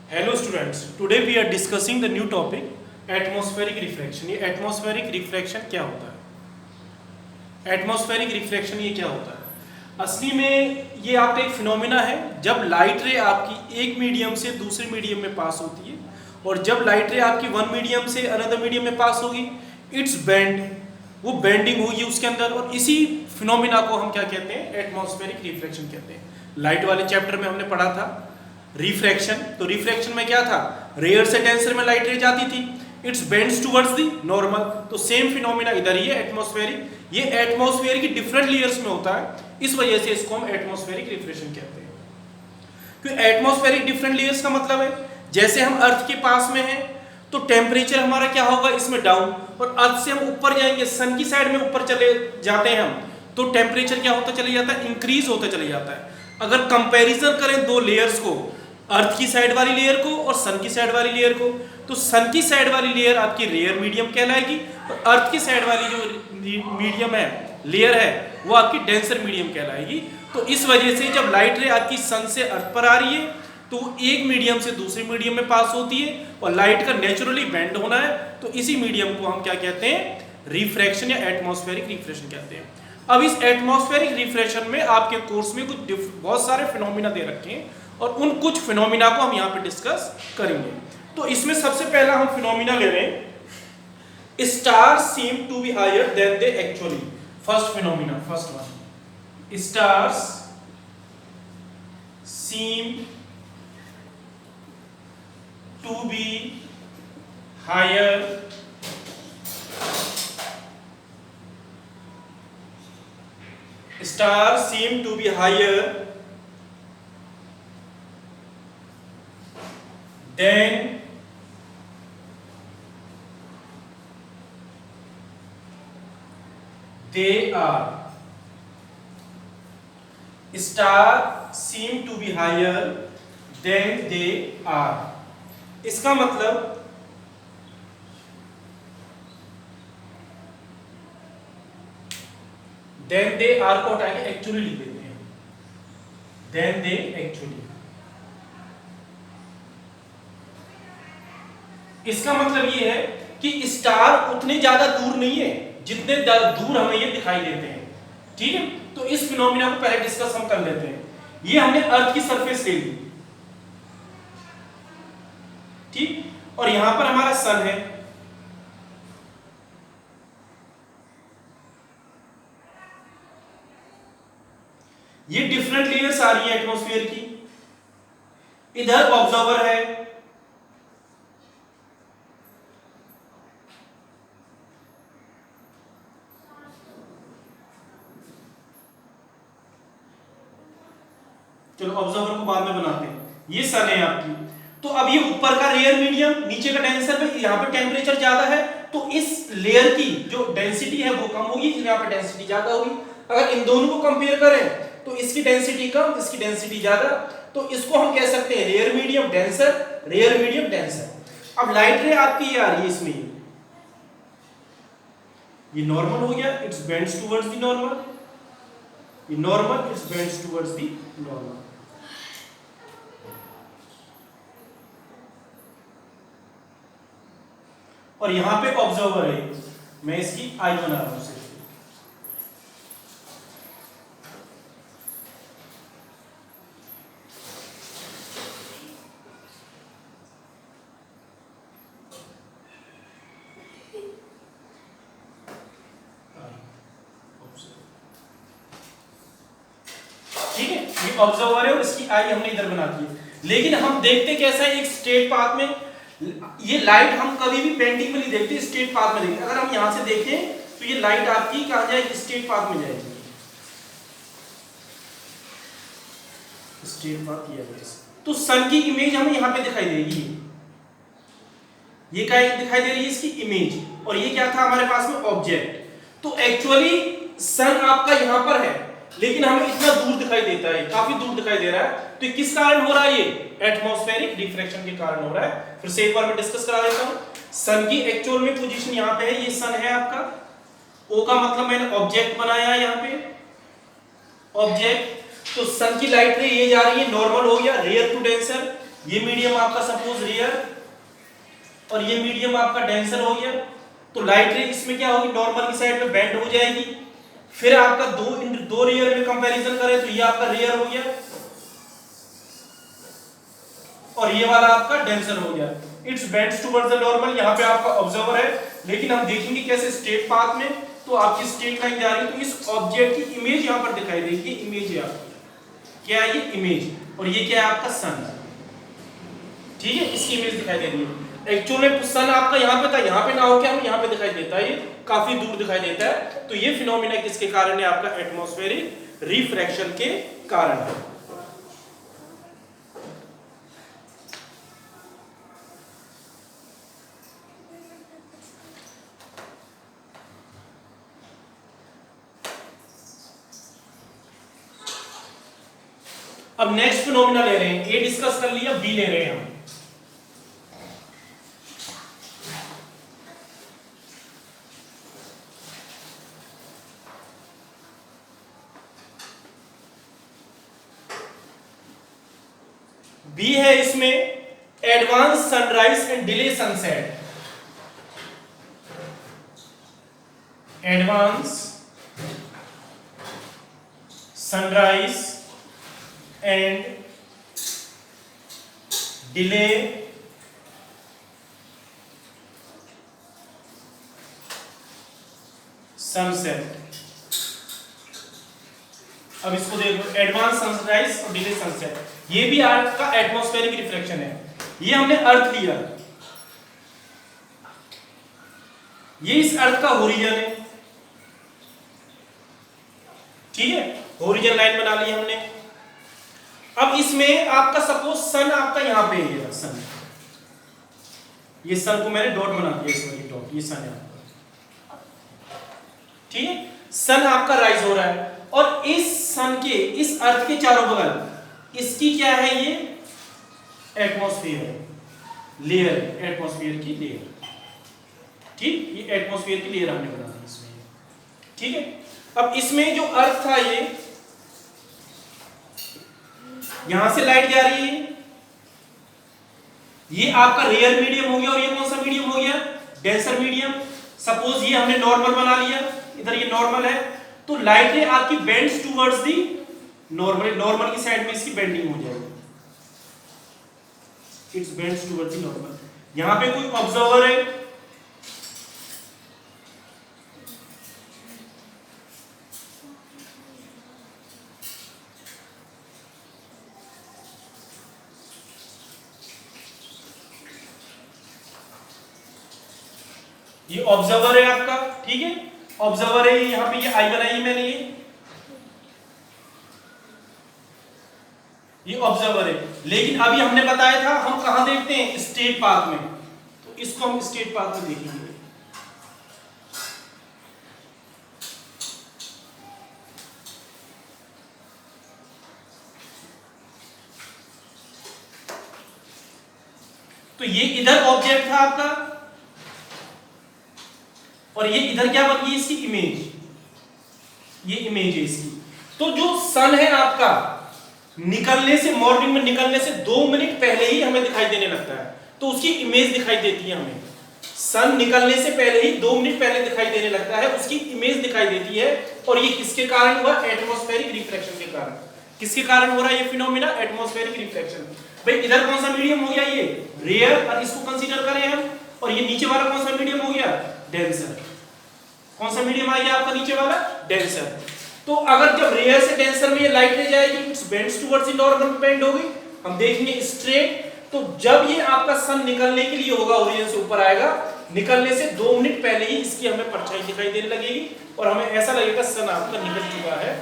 Hello students, today we are discussing the new topic atmospheric refraction. ये atmospheric refraction क्या होता है? Atmospheric refraction ये क्या होता है? असली में ये आपका एक फिनोमिना है जब लाइट रे आपकी एक मीडियम से दूसरे मीडियम में पास होती है, और जब लाइट रे आपकी वन मीडियम से अनदर मीडियम में पास होगी, इट्स बेंड, वो बेंडिंग होगी उसके अंदर, और इसी फिनोमिना को हम क्या कहते हैं? एटमॉस्फेरिक रिफ्रैक्शन कहते हैं। लाइट वाले चैप्टर में हमने पढ़ा था रिफ्रैक्शन। तो रिफ्रैक्शन में क्या था? रेयर से डेंसर में लाइट रे जाती थी, it's bends towards the normal. तो सेम फिनोमिना इधर ही है, एटमॉस्फेरिक। ये एटमॉस्फेयर की डिफरेंट लेयर्स में होता है, इस वजह से इसको हम एटमॉस्फेरिक रिफ्रैक्शन कहते हैं। क्योंकि एटमॉस्फेरिक डिफरेंट लेयर्स का मतलब है जैसे हम अर्थ के पास में हैं तो टेम्परेचर हमारा क्या होगा इसमें डाउन, और अर्थ से हम ऊपर जाएंगे, सन की साइड में ऊपर चले जाते हैं हम, तो टेम्परेचर क्या होता चले जाता है? इंक्रीज होता चले जाता है। अगर कंपैरिजन करें दो लेयर्स को, अर्थ की साइड वाली लेयर को और सन की साइड वाली लेयर को, तो सन की साइड वाली लेयर आपकी रेयर मीडियम कहलाएगी, और अर्थ की साइड वाली जो मीडियम है, लेयर है, वो आपकी डेंसर मीडियम कहलाएगी। तो इस वजह से जब लाइट रे आपकी सन से अर्थ पर आ रही है तो वो एक मीडियम से दूसरे मीडियम में पास होती है, और लाइट का नेचुरली बेंड होना है, तो इसी मीडियम को हम क्या कहते हैं? रिफ्रैक्शन या एटमॉस्फेरिक रिफ्रैक्शन कहते हैं। अब इस एटमॉस्फेरिक रिफ्रैक्शन में आपके कोर्स में कुछ बहुत सारे फिनोमिना दे रखे हैं, और उन कुछ फिनोमिना को हम यहाँ पे डिस्कस करेंगे। तो इसमें सबसे पहला हम फिनोमिना ले रहे हैं, star seem to be higher than they actually. First phenomena, first one, stars seem to be higher stars seem to be higher than they are. Star seem to be higher than they are. इसका मतलब then they are को हटा के actually लिख देते हैं, then they actually. इसका मतलब ये है कि स्टार उतने ज्यादा दूर नहीं है जितने दूर हमें ये दिखाई देते हैं। ठीक है, तो इस फिनोमिना को पहले डिस्कस हम कर लेते हैं। ये हमने अर्थ की सरफेस ले ली, ठीक, और यहां पर हमारा सन है, ये डिफरेंट लेयर्स आ रही है एटमॉस्फेयर की, इधर ऑब्जर्वर है, चलो ऑब्जर्वर को बाद में बनाते हैं, ये सन है आपकी। तो अब ये ऊपर का रेयर मीडियम, नीचे का डेंसर में, यहाँ पे टेम्परेचर ज्यादा है, तो इस लेयर की जो डेंसिटी है वो कम होगी, यहाँ पे डेंसिटी ज्यादा होगी। अगर इन दोनों को कंपेयर करें तो इसकी डेंसिटी कम, इसकी डेंसिटी ज्यादा, तो इसको हम कह सकते हैं rare medium denser, rare medium denser. अब लाइट रे आपकी ये आ रही है, इसमें ये नॉर्मल हो गया, it's bends towards the normal, ये normal, its bends towards the normal. और यहां पे ऑब्जर्वर है, मैं इसकी आई बना रहा हूं सिर्फ। ठीक है, ये ऑब्जर्वर है और इसकी आई हमने इधर बना दी है। लेकिन हम देखते कैसा है, एक स्ट्रेट पाथ में ये लाइट हम कभी भी बेंडिंग में नहीं देखते, स्ट्रेट पाथ में देखते। अगर हम यहां से देखें तो ये लाइट आपकी कहां जाएगी? स्ट्रेट पाथ में जाएगी, स्ट्रेट पाथ किया गया। तो सन की इमेज हमें यहां पे दिखाई देगी, ये क्या दिखाई दे रही है? इसकी इमेज। और ये क्या था हमारे पास में? ऑब्जेक्ट। तो एक्चुअली सन आपका यहां पर है, लेकिन हमें इतना दूर दिखाई देता है, काफी दूर दिखाई दे रहा है। तो किस कारण हो रहा है? ये एटमॉस्फेरिक रिफ्रैक्शन के कारण हो रहा है। फिर से एक बार मैं डिस्कस करा देता हूं। सन की एक्चुअल में पोजीशन यहां पे है, ये सन है आपका, ओ का मतलब मैंने ऑब्जेक्ट बनाया है यहां पे, ऑब्जेक्ट। तो सन की लाइट रे ये जा रही है, नॉर्मल हो गया, रेयर टू डेंसर, ये मीडियम आपका सपोज रेयर और ये मीडियम आपका डेंसर हो गया, तो लाइट रे इसमें क्या होगी, नॉर्मल की साइड में बेंड हो जाएगी। फिर आपका दो रेयर में कंपैरिजन करें तो ये आपका रेयर हो गया और ये वाला आपका डेंसर हो गया। It's bends towards the normal, यहाँ पे आपका ऑब्जर्वर है, लेकिन हम देखेंगे कैसे स्ट्रेट पाथ में, तो आपकी स्ट्रेट लाइन जा रही है, तो इस ऑब्जेक्ट की इमेज यहाँ पर दिखाई देगी। इमेज है आपकी, क्या है ये इमेज, और ये क्या है आपका सन, ठीक है, इसकी इमेज दिखाई दे रही है। एक्चुअल में सन आपका यहाँ पे था, यहाँ पे ना हो क्या हमें यहाँ पे दिखाई देता है, ये काफी दूर दिखाई देता है। तो ये फिनोमिना किसके कारण है, आपका एटमॉस्फेरिक रिफ्रैक्शन के कारण है। अब नेक्स्ट फिनोमिना ले रहे हैं, ए डिस्कस कर लिया, बी ले रहे हैं हम। बी है इसमें advance sunrise and delay sunset. Advance sunrise and delay sunset. अब इसको देखो, एडवांस सनराइज और डिले सनसेट, ये भी अर्थ का एटमॉस्फेरिक रिफ्लेक्शन है। ये हमने अर्थ लिया, ये इस अर्थ का होरिजन है, ठीक है, होरिजन लाइन बना ली हमने। अब इसमें आपका सपोज सन आपका यहां पे है, सन, ये सन को मैंने डॉट बना दिया, इस वाली डॉट, ये सन है आपका, ठीक है, सन आपका राइज हो रहा है, और इस सन के, इस अर्थ के चारों बगल इसकी क्या है, ये एटमॉस्फेयर है, लेयर, एटमॉस्फेयर की लेयर, ठीक, ये एटमॉस्फेयर की लेयर हमने बना दी इसमें, ठीक है। अब इसमें जो अर्थ था, यहां से लाइट जा रही है, ये आपका रेयर मीडियम हो गया, और ये कौन सा मीडियम हो गया, डेंसर मीडियम। सपोज ये हमने नॉर्मल बना लिया, इधर ये नॉर्मल है, तो लाइट रे आपकी bends towards the normal, normal की साइड में इसकी बेंडिंग हो जाएगी, it's bends towards the normal. यहां पे कोई ऑब्जर्वर है, ये ऑब्जर्वर है आपका, ठीक है, ऑब्जर्वर है, यहां पे ये आई बनाई मैंने, ये ऑब्जर्वर है। लेकिन अभी हमने बताया था हम कहां देखते हैं, स्ट्रेट पाथ में, तो इसको हम स्ट्रेट पाथ में देखेंगे। तो ये इधर ऑब्जेक्ट था आपका, और ये इधर क्या बन गई इसकी इमेज, ये इमेज है इसकी। तो जो सन है आपका, निकलने से, मॉर्निंग में निकलने से 2 मिनट पहले ही हमें दिखाई देने लगता है, तो उसकी इमेज दिखाई देती है हमें। सन निकलने से पहले ही 2 मिनट पहले दिखाई देने लगता है, उसकी इमेज दिखाई देती है, और ये किसके कारण हुआ, एटमॉस्फेरिक रिफ्रैक्शन के कारण। किसके कारण हो रहा है ये फिनोमिना, एटमॉस्फेरिक रिफ्रैक्शन। भाई इधर कौन सा मीडियम हो गया, ये रेयर, और इसको कंसीडर करें हम, और ये नीचे वाला कौन सा मीडियम हो गया, डेंसर। कौन सा मीडियम आ गया आपका नीचे वाला, डेंसर। तो अगर जब रेयर से डेंसर में ये लाइट ले जाएगी, it's bends towards the normal bend होगी, हम देखेंगे स्ट्रेट। तो जब ये आपका सन निकलने के लिए होगा, ओरिजिन से ऊपर आएगा, निकलने से 2 मिनट पहले ही इसकी हमें परछाई दिखाई देने लगेगी, और हमें ऐसा लगेगा सन आपका निकल चुका है।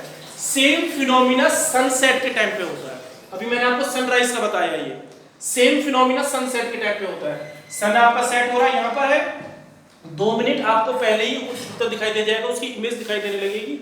सेम फिनोमिना सनसेट के टाइम पे होता है। अभी मैंने आपको सनराइज का बताया, ये सेम फिनोमिना सनसेट के टाइम पे होता है। सन आपका सेट हो रहा है, यहां पर है, 2 मिनट आपको पहले ही उत्तर दिखाई दे जाएगा, उसकी इमेज दिखाई देने लगेगी।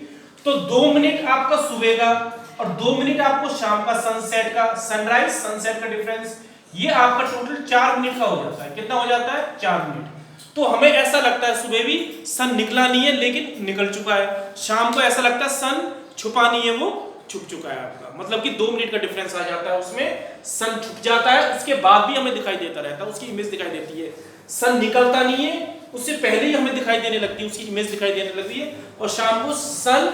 तो 2 मिनट आपका सुबह का, और 2 मिनट आपको शाम का, सनसेट का, सनराइज सनसेट का डिफरेंस, ये आपका टोटल 4 मिनट का हो जाता है। कितना हो जाता है, 4 मिनट। तो हमें ऐसा लगता है सुबह भी सन निकला नहीं है, लेकिन निकल चुका है। शाम को ऐसा लगता है सन छुपा नहीं है, वो छुप चुका है आपका। का, मतलब कि 2 मिनट का डिफरेंस आ जाता है उसमें। सन छुप जाता है, उसके बाद भी हमें दिखाई देता रहता है, उसकी इमेज दिखाई देती है। सन निकलता नहीं है, उससे पहले ही हमें दिखाई देने लगती है, उसकी इमेज दिखाई देने लगती है। और शाम को सन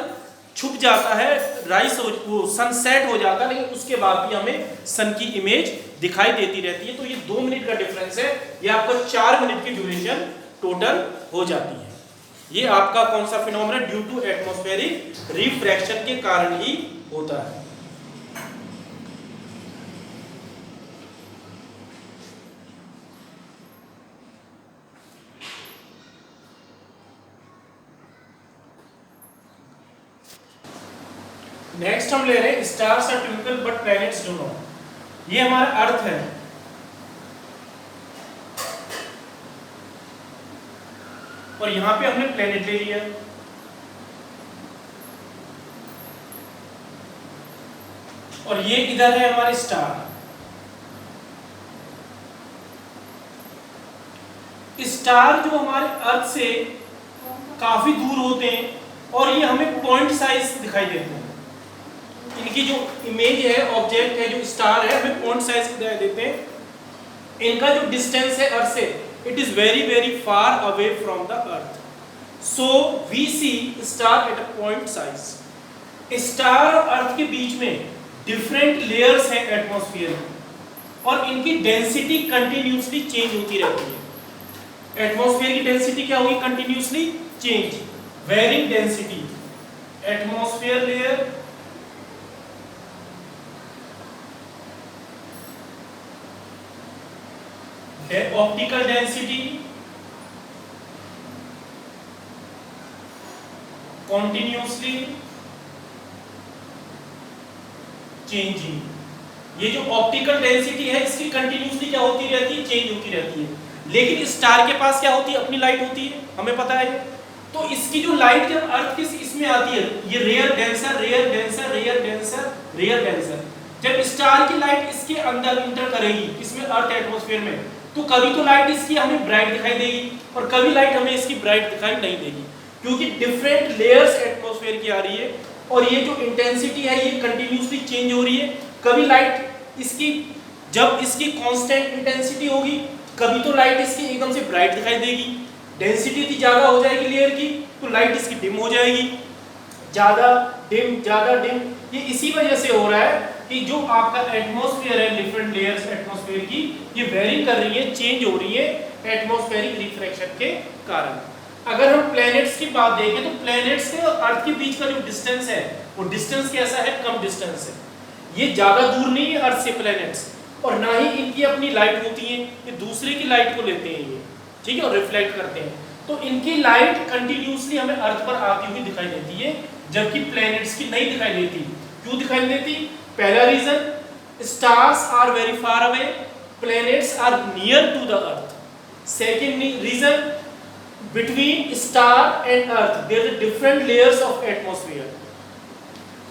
छुप जाता है, राइस हो, वो सनसेट हो जाता है, लेकिन उसके बाद भी हमें सन की इमेज दिखाई देती रहती है। तो ये 2 मिनट का डिफरेंस है, ये आपको 4 मिनट की ड्यूरेशन टोटल हो जाती है। ये आपका कौन सा phenomena, due to atmospheric refraction के कारण ही होता है। नेक्स्ट हम ले रहे हैं stars are twinkle but planets do not. ये हमारा अर्थ है, और यहां पे हमने प्लैनेट ले लिया, और ये इधर है हमारे स्टार। स्टार जो हमारे अर्थ से काफी दूर होते हैं, और ये हमें पॉइंट साइज दिखाई देते हैं। इनकी जो इमेज है, ऑब्जेक्ट है, जो स्टार है, हमें पॉइंट साइज दिखाई देते हैं। इनका जो डिस्टेंस है अर्थ से, it is very very far away from the earth, so we see star at a point size. Star और अर्थ के बीच में डिफरेंट लेयर्स हैं एटमॉस्फेयर में, और इनकी डेंसिटी कंटिन्यूसली चेंज होती रहती है। एटमॉस्फेयर की डेंसिटी क्या होगी? Continuously change, varying density. Atmosphere layer optical density continuously changing. ये जो ऑप्टिकल डेंसिटी है, इसकी कंटिन्यूसली क्या होती रहती है? चेंज होती रहती है। लेकिन स्टार के पास क्या होती है? अपनी लाइट होती है, हमें पता है। तो इसकी जो लाइट जब अर्थ के इसमें आती है, ये rare denser, rare denser, rare denser, rare denser. जब स्टार की लाइट इसके अंदर इंटर करेगी, इसमें अर्थ एटमॉस्फेयर में, तो कभी तो लाइट इसकी हमें ब्राइट दिखाई देगी, और कभी लाइट हमें इसकी ब्राइट दिखाई नहीं देगी, क्योंकि डिफरेंट लेयर्स एटमॉस्फेयर की आ रही है, और ये जो इंटेंसिटी है ये कंटिन्यूसली चेंज हो रही है। कभी लाइट इसकी, जब इसकी कांस्टेंट इंटेंसिटी होगी, कभी तो लाइट इसकी एकदम से ब्राइट दिखाई देगी, डेंसिटी थी ज्यादा हो जाएगी लेयर की, तो लाइट इसकी डिम हो जाएगी, ज्यादा डिम, ज्यादा डिम। ये इसी वजह से हो रहा है कि जो आपका एटमॉस्फेयर है, डिफरेंट लेयर्स एटमॉस्फेयर की, ये वेरी कर रही है, चेंज हो रही है एटमॉस्फेरिक रिफ्रैक्शन के कारण। अगर हम प्लैनेट्स की बात देखें, तो प्लैनेट्स के और अर्थ के बीच का जो डिस्टेंस है, वो डिस्टेंस कैसा है? कम डिस्टेंस है। ये ज्यादा दूर नहीं है अर्थ से प्लैनेट्स, और ना ही इनकी अपनी लाइट होती है, ये दूसरे की लाइट को लेते हैं ये, ठीक है, और रिफ्लेक्ट करते हैं। तो इनकी लाइट कंटिन्यूसली हमें अर्थ पर आती हुई दिखाई देती है, जबकि प्लैनेट्स की नहीं दिखाई देती। क्यों दिखाई देती? पहला reason, stars are very far away, planets are near to the earth. Second reason, between star and earth there are different layers of atmosphere,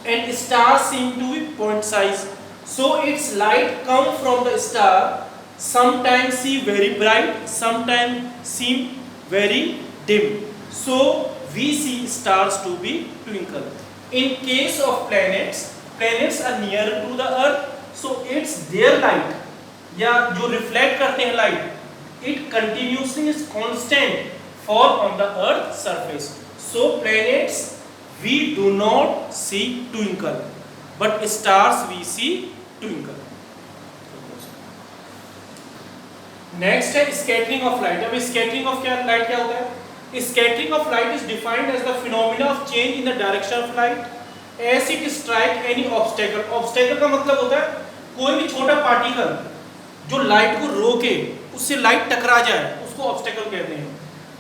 and stars seem to be point size, so its light come from the star, sometimes see very bright, sometimes seem very dim, so we see stars to be twinkle. In case of planets, planets are near to the earth, so it's their light, या जो reflect करते हैं light, it continuously is constant fall on the earth surface, so planets we do not see twinkle, but stars we see twinkle. Next है scattering of light. अब scattering of light क्या होता है? Scattering of light is defined as the phenomena of change in the direction of light as it strike any obstacle. Obstacle का मतलब होता है कोई भी छोटा पार्टिकल जो लाइट को रोके, उससे लाइट टकरा जाए, उसको ऑब्स्टेकल कहते हैं।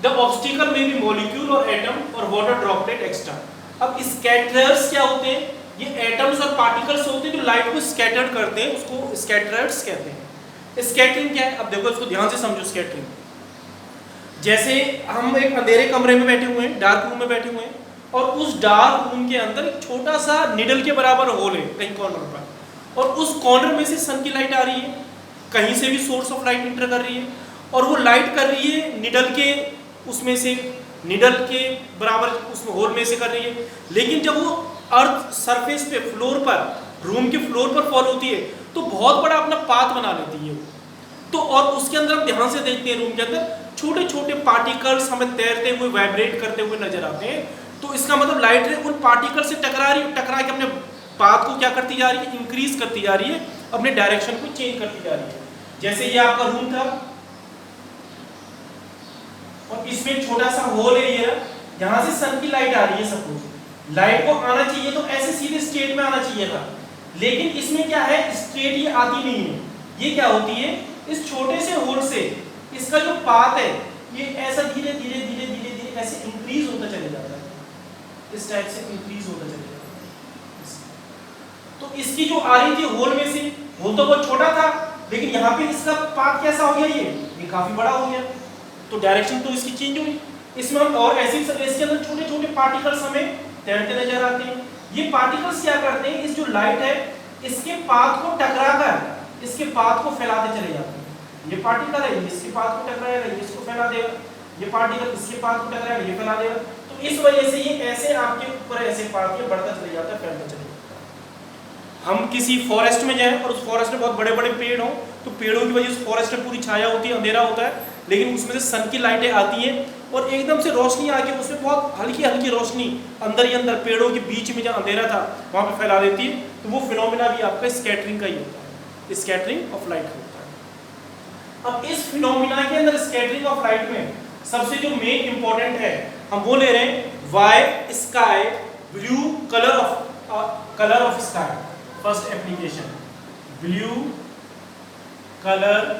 The obstacle may be molecule or atom or water droplet extra. अब स्कैटरर्स क्या होते हैं? ये एटम्स और पार्टिकल्स होते हैं जो लाइट को स्कैटर्ड करते हैं, उसको स्कैटरर्स कहते हैं। स्कैटरिंग क्या है? अब देखो इसको ध्यान से समझो। स्कैटरिंग जैसे हम एक अंधेरे कमरे में बैठे हुए हैं, डार्क रूम में बैठे हुए हैं, और उस डार्क रूम के अंदर एक छोटा सा निडल के बराबर होल है कहीं कॉर्नर पर, और उस कॉर्नर में से सन की लाइट आ रही है, कहीं से भी सोर्स ऑफ लाइट इंटर कर रही है, और वो लाइट कर रही है निडल के उसमें से, निडल के बराबर उसमें होल में से कर रही है। लेकिन जब वो अर्थ सरफेस पे, फ्लोर पर रूम के फ्लोर पर फॉल होती है तो बहुत बड़ा अपना पाथ बना लेती है वो। तो और उसके अंदर हम ध्यान से देखते हैं रूम के अंदर छोटे छोटे पार्टिकल्स हमें तैरते हुए वाइब्रेट करते हुए नजर आते हैं। तो इसका मतलब लाइट रे उन पार्टिकल से टकरा के अपने पाथ को क्या करती जा रही है, इंक्रीज करती जा रही है, अपने डायरेक्शन को चेंज करती जा रही है। जैसे ये आपका रूम था और इसमें छोटा सा होल है, ये यहाँ से सन की लाइट आ रही है, सपोज लाइट को आना चाहिए तो ऐसे सीधे स्ट्रेट में आना चाहिए था, लेकिन इसमें क्या है, स्ट्रेट ये आती नहीं है। ये क्या होती है, इस छोटे से होल से इसका जो पाथ है ये ऐसा धीरे धीरे धीरे धीरे धीरे ऐसे इंक्रीज होता चले जाता है, इस टाइप से इंक्रीज होता चले जाता है। तो इसकी जो आ रही थी होल में से, होल तो बहुत छोटा था लेकिन यहाँ पे इसका पाथ कैसा हो गया, ये काफी बड़ा हो गया, तो डायरेक्शन तो इसकी चेंज हुई। इसमें हम और ऐसे इसके अंदर छोटे छोटे पार्टिकल्स हमें तैरते नजर आते हैं। ये पार्टिकल्स क्या करते हैं, इस जो लाइट है इसके पाथ को टकराकर इसके पाथ को फैलाते चले जाते हैं। ये पार्टिकल है, ये इसके पाथ को टकराएगा, ये इसको फैला देगा, ये पार्टिकल इसके पाथ को टकराएगा, ये फैला देगा। तो इस वजह से ये ऐसे आपके ऊपर ऐसे पाथ के बढ़ता चले जाता है, फैलता चले जाता है। हम किसी फॉरेस्ट में जाएं और उस फॉरेस्ट में बहुत बड़े बड़े पेड़ हो तो पेड़ों की वजह से फॉरेस्ट में पूरी छाया होती है, अंधेरा होता है, लेकिन उसमें से सन की लाइटें आती हैं और एकदम से रोशनी आके उसमें बहुत हल्की हल्की रोशनी अंदर ही अंदर पेड़ों के बीच में जहाँ अंधेरा था वहाँ पे फैला देती है। तो वो फिनोमिना भी आपका स्कैटरिंग का ही होता है, स्कैटरिंग ऑफ लाइट होता है। अब इस फिनोमिना के अंदर स्कैटरिंग ऑफ लाइट में सबसे जो मेन इंपॉर्टेंट है हम वो ले रहे हैं why sky blue colour of sky. First application blue colour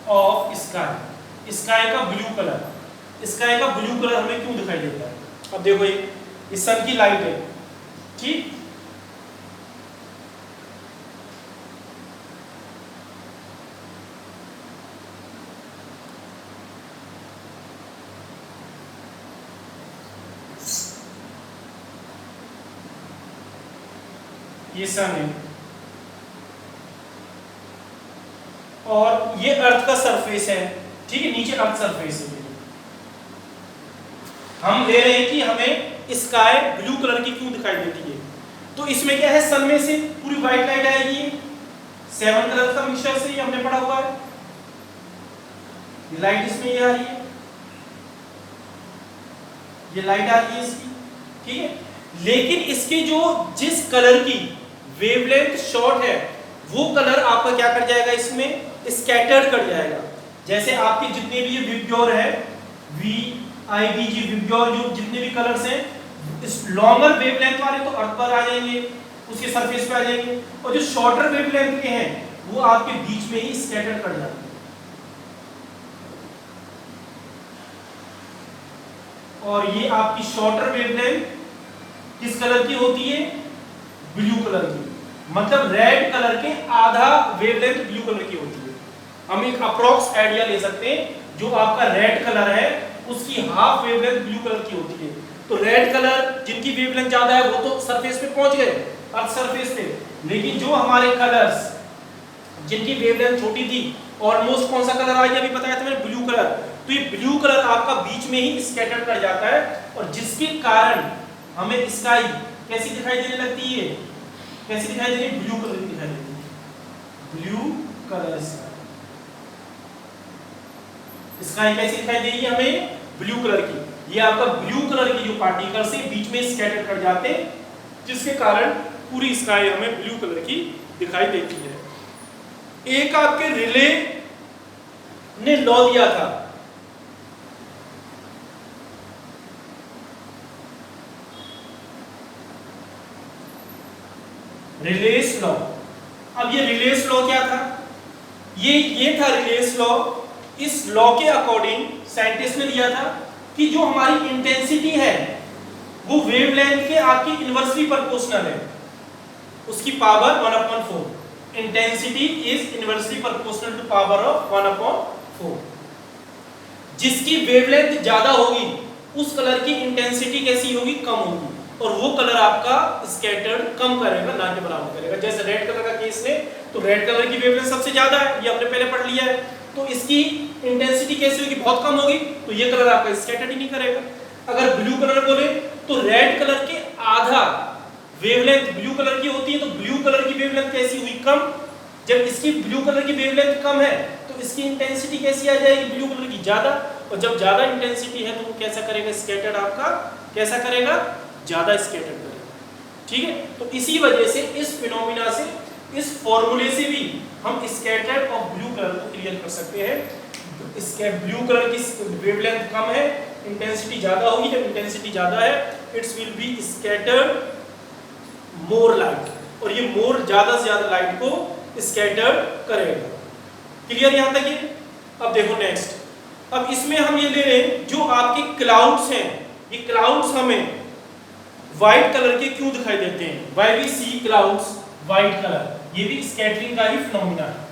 of sky. Sky का ब्लू कलर, स्काई का ब्लू कलर हमें क्यों दिखाई देता है? अब देखो ये सन की लाइट है, ठीक, ये सन है और ये अर्थ का सरफेस है, ठीक है, नीचे अर्थ सरफेस है। हम ले रहे हैं कि हमें स्काई ब्लू कलर की क्यों दिखाई देती है, तो इसमें क्या है, सन में से पूरी व्हाइट लाइट आएगी 7 कलर का मिक्सचर से, ये हमने पढ़ा हुआ है। ये लाइट इसमें ये आ रही है, ये लाइट आ रही है इसकी, ठीक है, लेकिन इसके जो जिस कलर की वेवलेंथ शॉर्ट है वो कलर आपका क्या कर जाएगा, इसमें स्कैटर्ड कर जाएगा। जैसे आपके जितने भी ये विबग्योर है, VIBG विबग्योर, जो जितने भी कलर्स हैं इस लॉन्गर वेवलेंथ वाले तो अर्थ पर आ जाएंगे, उसके सरफेस पे आ जाएंगे, और जो शॉर्टर वेवलेंथ के हैं वो आपके बीच में ही स्कैटर्ड कर जाते हैं। और ये आपकी शॉर्टर वेवलेंथ किस कलर की होती है, ब्लू कलर की, मतलब रेड कलर के आधा वेवलेंथ ब्लू कलर की होती है। हम एक अप्रॉक्स आइडिया ले सकते हैं, जो आपका रेड कलर है उसकी हाफ वेवलेंथ ब्लू कलर की होती है। तो रेड कलर जिनकी वेवलेंथ ज्यादा है वो तो सरफेस पे पहुंच गए, अर्थ सरफेस पे, लेकिन जो हमारे कलर्स जिनकी वेवलेंथ छोटी थी, ऑलमोस्ट कौन सा कलर आ गया अभी बताया था मैंने, ब्लू कलर, तो ये ब्लू कलर आपका बीच में ही स्कैटर कर जाता है और जिसके कारण हमें स्काई कैसी दिखाई देने लगती है, कैसी दिखाई दे रही है, ब्लू कलर की दिखाई देती है, ब्लू कलर स्काई कैसी दिखाई दे रही है हमें, ब्लू कलर की। ये आपका ब्लू कलर की जो पार्टिकल्स है बीच में स्कैटर कर जाते हैं, जिसके कारण पूरी स्काई हमें ब्लू कलर की दिखाई देती है। एक आपके रिले ने लॉ दिया था, रिलेस लॉ। अब ये रिलेस लॉ क्या था, ये था रिलेस लॉ। इस लॉ के अकॉर्डिंग साइंटिस्ट ने दिया था कि जो हमारी इंटेंसिटी है वो वेवलेंथ के आपकी इनवर्सली प्रोपोर्शनल है, उसकी power 1/4। Intensity is inversely proportional to power of 1/4। जिसकी वेवलेंथ ज्यादा होगी उस कलर की इंटेंसिटी कैसी होगी, कम होगी, और वो कलर आपका स्कैटर्ड कम करेगा, ना के बराबर करेगा। जैसे रेड कलर का केस ले तो रेड कलर की वेवलेंथ सबसे ज्यादा है, ये हमने पहले पढ़ लिया है, तो इसकी इंटेंसिटी कैसी होगी, बहुत कम होगी, तो ये कलर आपका स्कैटर्ड ही नहीं करेगा। अगर ब्लू कलर बोले तो रेड कलर के आधा वेवलेंथ ब्लू कलर की होती है, तो ब्लू कलर की वेवलेंथ कैसी हुई, कम। जब इसकी ब्लू कलर की वेवलेंथ कम है तो इसकी इंटेंसिटी कैसी आ जाएगी, ब्लू कलर की ज्यादा। और जब ज्यादा इंटेंसिटी है तो वो कैसा करेगा, स्कैटर्ड आपका कैसा करेगा, ज्यादा स्कैटर्ड करेगा। ठीक है, तो इसी वजह से इस फिनोमिना से, इस फॉर्मूले से भी हम स्कैटर्ड ऑफ ब्लू कलर को क्लियर कर सकते हैं। इसके ब्लू कलर की वेवलेंथ कम है, इंटेंसिटी ज्यादा होगी। जब इंटेंसिटी ज्यादा है it's will be scattered more light, और ये मोर ज्यादा से ज्यादा लाइट को स्कैटर्ड करेगा। क्लियर यहां तक ये। अब देखो नेक्स्ट, अब इसमें हम ये ले रहे हैं जो आपके क्लाउड्स हैं, ये क्लाउड्स हमें व्हाइट कलर के क्यों दिखाई देते हैं, why we see clouds white colour, ये भी स्कैटरिंग का ही फिनोमिना है।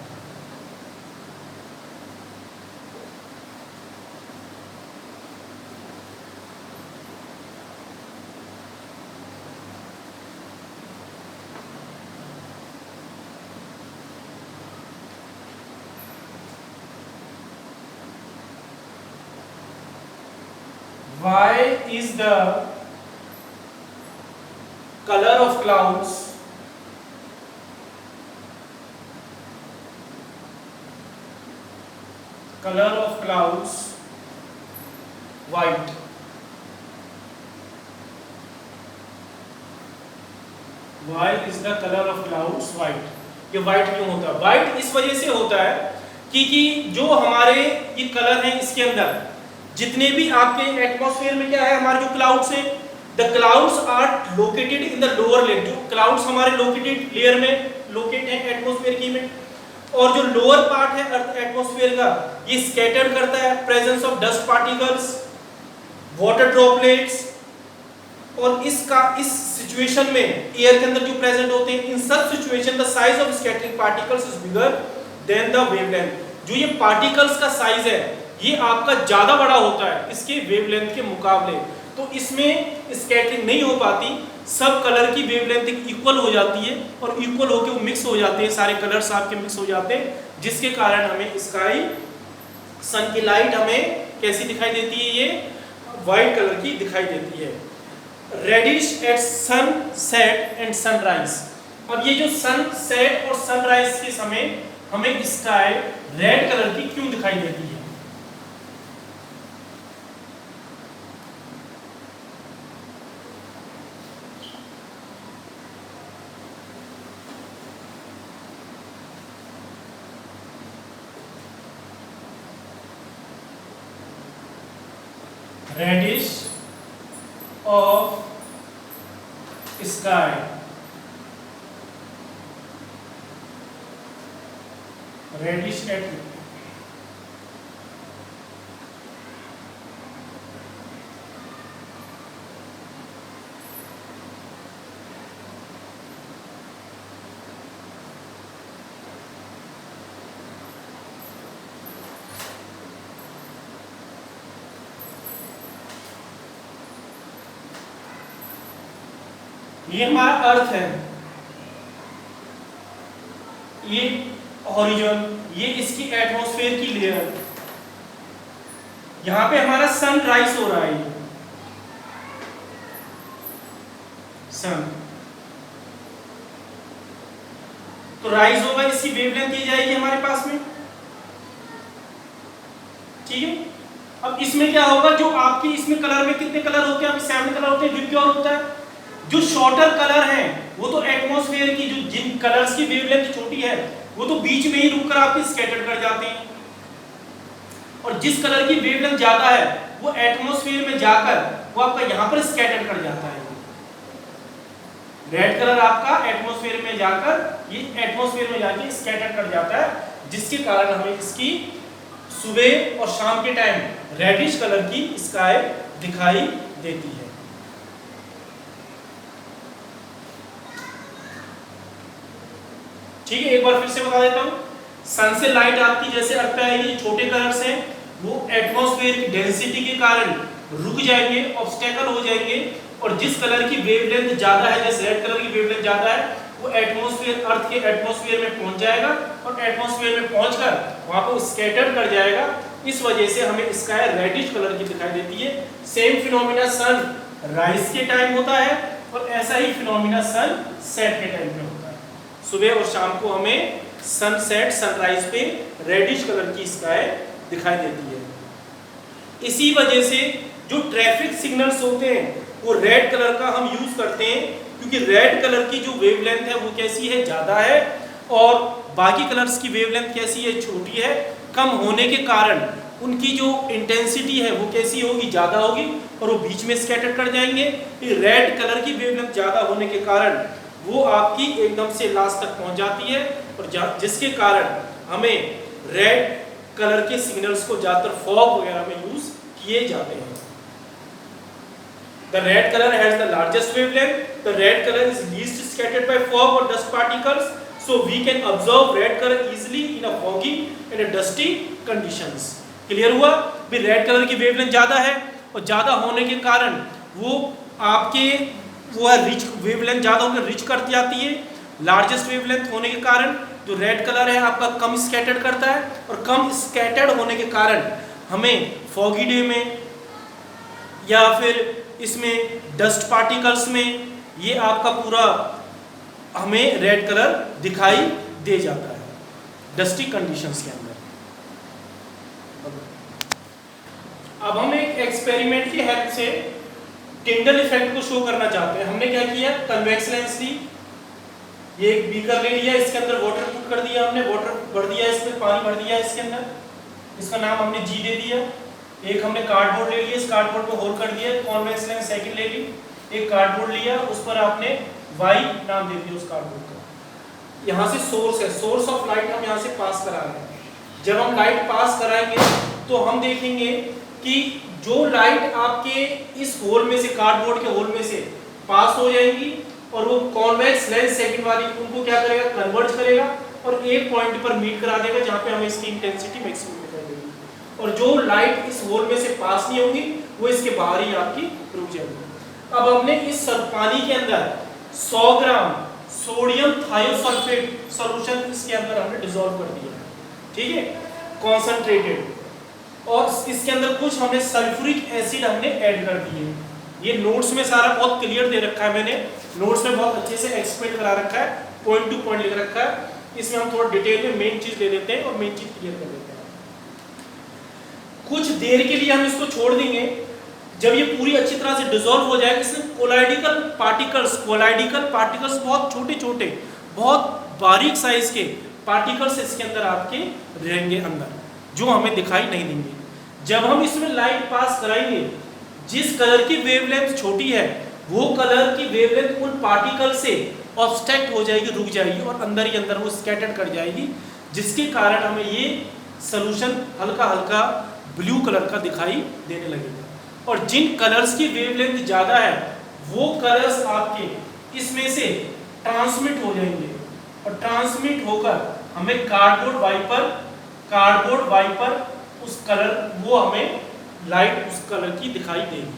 Why is the color of clouds white? Why is the color of clouds white? ये white क्यों होता है? white इस वजह से होता है कि जो हमारे ये कलर है इसके अंदर जितने भी आपके एटमॉस्फेयर में क्या है, हमारे जो क्लाउड्स हैं, the clouds are located in the lower layer. जो क्लाउड्स हमारे लोकेटेड लेयर में लोकेट है एटमॉस्फेयर की में, और जो लोअर पार्ट है अर्थ एटमॉस्फेयर का ये स्कैटर्ड करता है presence of dust particles, water droplets, और इस सिचुएशन में एयर के अंदर जो प्रेजेंट होते हैं, इन सब situation the size of scattering particles is bigger than the wavelength. जो ये पार्टिकल्स का साइज है ये आपका ज्यादा बड़ा होता है इसके वेवलेंथ के मुकाबले, तो इसमें स्कैटरिंग नहीं हो पाती, सब कलर की वेवलेंथ इक्वल हो जाती है और इक्वल होकर वो मिक्स हो जाते हैं, सारे कलर्स आपके मिक्स हो जाते हैं, जिसके कारण हमें स्काई, सन की लाइट हमें कैसी दिखाई देती है, ये व्हाइट कलर की दिखाई देती है। Reddish at sunset and sunrise. अब ये जो सनसेट और सनराइज के समय हमें स्काई रेड कलर की क्यों दिखाई देती है? Reddish of sky, reddish at ये हमारा अर्थ है, ये हॉरिजॉन, ये इसकी एटमॉस्फेयर की लेयर, यहां पे हमारा सन राइज हो रहा है, सन तो राइज होगा, इसकी वेवलेंथ ये जाएगी हमारे पास में। ठीक है, अब इसमें क्या होगा, जो आपकी इसमें कलर में कितने कलर होते हैं, 7 कलर होते हैं, जो प्योर होता है। जो शॉर्टर कलर हैं वो तो एटमॉस्फेयर की जो जिन कलर्स की वेवलेंथ छोटी है वो तो बीच में ही रुककर आपके स्कैटर कर जाते हैं, और जिस कलर की वेवलेंथ ज्यादा है वो एटमॉस्फेयर में जाकर वो आपका यहां पर स्कैटर कर जाता है। रेड कलर आपका एटमॉस्फेयर में जाकर, ये एटमॉस्फेयर में जाके स्कैटर कर जाता है, जिसके कारण हमें इसकी सुबह और शाम के टाइम रेडिश कलर की स्काई दिखाई देती है। ठीक है, एक बार फिर से बता देता हूं, सन से लाइट आपकी जैसे अर्थ पे आएगी, छोटे कलर्स हैं वो एटमॉस्फेयर की डेंसिटी के कारण रुक जाएंगे, ऑब्स्टेकल हो जाएंगे, और जिस कलर की वेवलेंथ ज्यादा है, जैसे रेड कलर की वेवलेंथ ज्यादा है, वो एटमॉस्फेयर, अर्थ के एटमॉस्फेयर में पहुंच जाएगा और एटमॉस्फेयर में पहुंचकर वहां पर स्कैटर कर जाएगा। इस वजह से हमें स्काई रेडिश कलर की दिखाई देती है। सेम फिनोमिना सन राइज के टाइम होता है और ऐसा ही फिनोमिना सन सेट के टाइम पे होता है। सुबह और शाम को हमें सनसेट सनराइज पे रेडिश कलर की स्काई दिखाई देती है। इसी वजह से जो ट्रैफिक सिग्नल्स होते हैं वो रेड कलर का हम यूज करते हैं, क्योंकि रेड कलर की जो वेवलेंथ है वो कैसी है, ज्यादा है, और बाकी कलर्स की वेवलेंथ कैसी है, छोटी है। कम होने के कारण उनकी जो इंटेंसिटी है वो कैसी होगी, ज्यादा होगी, और वो बीच में स्कैटर कर जाएंगे। रेड कलर की वेवलेंथ ज्यादा होने के कारण वो आपकी एकदम से लास्ट तक पहुंच जाती है, और जिसके कारण हमें रेड कलर के सिग्नल्स को ज्यादातर फॉग वगैरह में यूज किए जाते हैं। The red color has the largest wavelength. The red color is least scattered by fog or dust particles, so we can observe red color easily in a foggy and a dusty conditions. Clear हुआ? भी red colour की wavelength ज्यादा है, और ज्यादा होने के कारण वो आपके वो रिच वेवलेंथ ज्यादा होकर रिच करती जाती है। लार्जेस्ट वेवलेंथ होने के कारण जो रेड कलर है आपका कम स्कैटर्ड करता है, और कम स्कैटर्ड होने के कारण हमें फॉगी डे में या फिर इसमें डस्ट पार्टिकल्स में ये आपका पूरा हमें रेड कलर दिखाई दे जाता है डस्टी कंडीशंस के अंदर। अब हम एक एक्सपेरिमेंट की हेल्प से टिंडल इफेक्ट को शो करना चाहते हैं। हमने क्या किया, कन्वेक्स लेंस ली, ये एक बीकर ले लिया, इसके अंदर वाटर पुट कर दिया, हमने वाटर भर दिया, इसमें पानी भर दिया इसके अंदर, इसका नाम हमने जी दे दिया। एक हमने कार्डबोर्ड ले लिया, इस कार्डबोर्ड को होल कर दिया, कॉन्वेक्स लेंस सेकंड ले ली, एक कार्डबोर्ड लिया, उस पर आपने वाई नाम दे दिया उस कार्डबोर्ड का। यहाँ से सोर्स है, सोर्स ऑफ लाइट हम यहाँ से पास करा रहे हैं। जब हम लाइट पास कराएंगे तो हम देखेंगे कि जो लाइट आपके इस होल में से, कार्डबोर्ड के होल में से पास हो जाएगी, और वो कॉन्वेक्स लेंस सेकंड वाली उनको क्या करेगा, कन्वर्ज करेगा, और एक पॉइंट पर मीट करा देगा जहाँ पे हमें इसकी इंटेंसिटी मैक्सिमम दिखाई देगी। और जो लाइट इस होल में से पास नहीं होगी वो इसके बाहर ही आपकी रुक जाएगी। अब हमने इस पानी के अंदर 100 ग्राम सोडियम थायोसल्फेट सॉल्यूशन इसके अंदर हमने डिसॉल्व कर दिया, ठीक है, कॉन्सेंट्रेटेड, और इसके अंदर कुछ हमने सल्फ्यूरिक एसिड हमने ऐड कर दिए। ये नोट्स में सारा बहुत क्लियर दे रखा है, मैंने नोट्स में बहुत अच्छे से एक्सप्लेन करा रखा है, पॉइंट टू पॉइंट लिख रखा है। इसमें हम थोड़ा डिटेल में मेन चीज ले लेते हैं और मेन चीज क्लियर कर लेते हैं। कुछ देर के लिए हम इसको छोड़ देंगे, जब ये पूरी अच्छी तरह से डिसॉल्व हो जाएगा, इसमें कोलाइडिकल पार्टिकल्स बहुत छोटे छोटे, बहुत बारीक साइज के पार्टिकल्स इसके अंदर आपके रहेंगे अंदर, जो हमें दिखाई नहीं देंगे। जब हम इसमें लाइट पास कराएंगे, जिस कलर की वेवलेंथ छोटी है वो कलर की वेवलेंथ उन पार्टिकल से ऑब्स्ट्रैक्ट हो जाएगी, रुक जाएगी, और अंदर ही अंदर वो स्कैटर्ड कर जाएगी, जिसके कारण हमें ये सॉल्यूशन हल्का हल्का ब्लू कलर का दिखाई देने लगेगा। और जिन कलर्स की वेवलेंथ ज़्यादा है वो कलर्स आपके इसमें से ट्रांसमिट हो जाएंगे, और ट्रांसमिट होकर हमें कार्डबोर्ड वाइपर उस कलर वो हमें लाइट उस कलर की दिखाई देगी।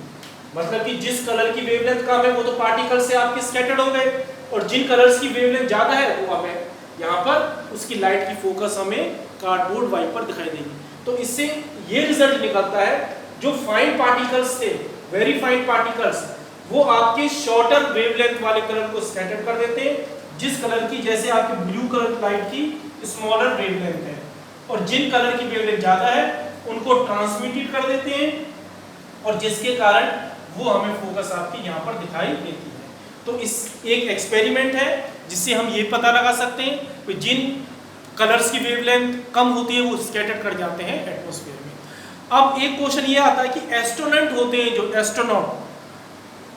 मतलब कि जिस कलर की वेवलेंथ कम है वो तो पार्टिकल से आपके स्कैटर्ड हो गए, और जिन कलर्स की वेवलेंथ ज़्यादा है वो हमें यहाँ पर उसकी लाइट की फोकस हमें कार्डबोर्ड वाइपर दिखाई देगी। तो इससे ये रिजल्ट निकलता है, जो फाइन पार्टिकल्स थे, वेरी फाइन पार्टिकल्स, वो आपके शॉर्टर वेवलेंथ वाले कलर को स्कैटर कर देते हैं, जिस कलर की जैसे आपके ब्लू कलर लाइट की स्मॉलर वेवलेंथ है, और जिन कलर की वेवलेंथ ज्यादा है उनको ट्रांसमिटेड कर देते हैं, और जिसके कारण वो हमें फोकस आपकी यहाँ पर दिखाई देती है। तो इस एक एक्सपेरिमेंट है जिससे हम ये पता लगा सकते हैं कि जिन कलर्स की वेवलेंथ कम होती है वो स्कैटर कर जाते हैं एटमॉस्फेयर में। अब एक क्वेश्चन ये आता है कि एस्ट्रोनॉट होते हैं, जो एस्ट्रोनॉट,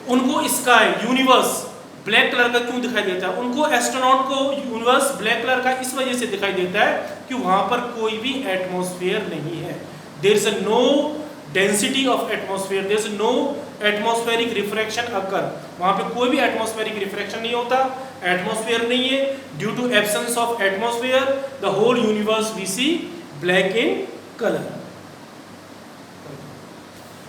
उनको स्काई यूनिवर्स ब्लैक कलर का क्यों दिखाई देता है? उनको एस्ट्रोनॉट को यूनिवर्स ब्लैक कलर का इस वजह से दिखाई देता है कि वहां पर कोई भी एटमॉस्फेयर नहीं है। There is no density of atmosphere, there is no atmospheric refraction occur, वहां पे कोई भी एटमॉस्फेरिक रिफ्रैक्शन नहीं होता, एटमॉस्फेयर नहीं है। Due to absence of atmosphere the whole universe we see black in colour.